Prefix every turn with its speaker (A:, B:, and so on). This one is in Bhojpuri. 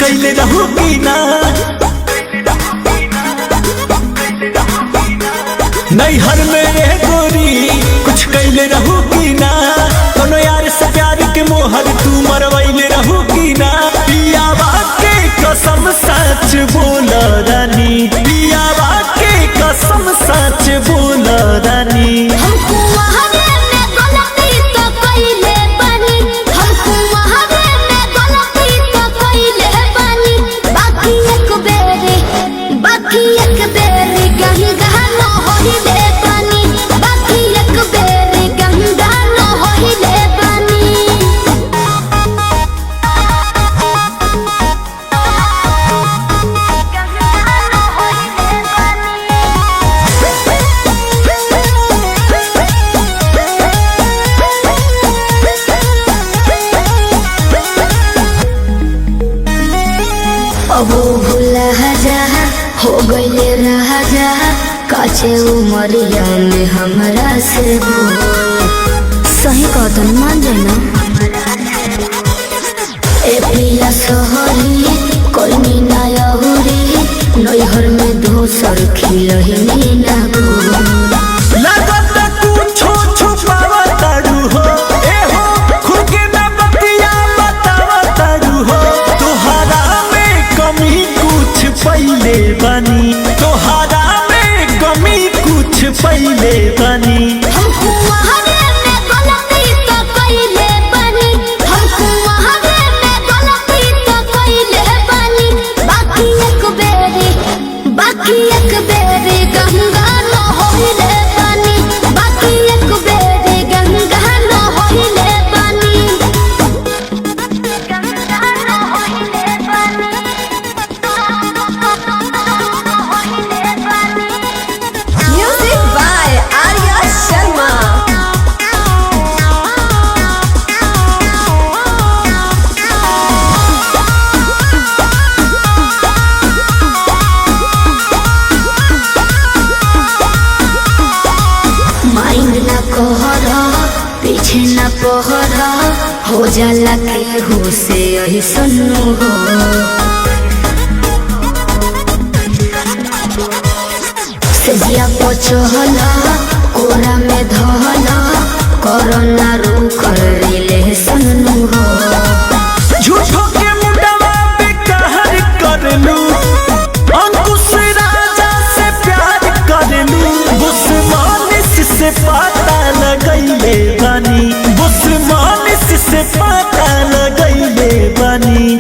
A: कैले रहू की ना नैहर मेरे गोरी कुछ कैले रहू की ना कोनो यार से प्यार के मोहर तू मरवैले रहू की ना पियावा के कसम सच बोल रानी पियावा के कसम सच बोल रानी
B: हमको वहावे में गलती तो कइले बानी हमको वहावे में गलती तो कइले बानी बाकी एक बेरी गंगा न होइले बानी बाकी एक बेरी गंगा न होइले बानी अब भूला जा हो गइले राजा काचे उमरिया में हमरा से सही कदम मान जाना ए पिया सोहरी कोई ना यहुरी नैहर में दोसर खिलही ना
A: लगत कुछो छुपावा तारू हो ए हो खुद के ना बतिया बतावा तारू हो तोहरा में कमी कुछ पहिले बनी तोहरा में कमी कुछ पहिले बनी
B: हमको वहावे में गलती तो कइले बानी हमको वहावे में गलती तो कइले बानी बाकी एक बेरी गंगा न होइले बानी बाकी एक बेरी गंगा न होइले बानी गंगा न होइले बानी
C: Music by Arya Sharma.
B: Mind न कहरा पीछे न पहरा हो जाला के हो से यही सुनो हो सजिया पचहला कोरा में धहला कोरोना रू कर ले सुनो हो
A: झूठो के मुंडवा पे कहर कर लू अंकुश राजा से प्यार कर लू बुस्मानिस से पता लगैले बानी बुस्मानिस से पता लगैले बानी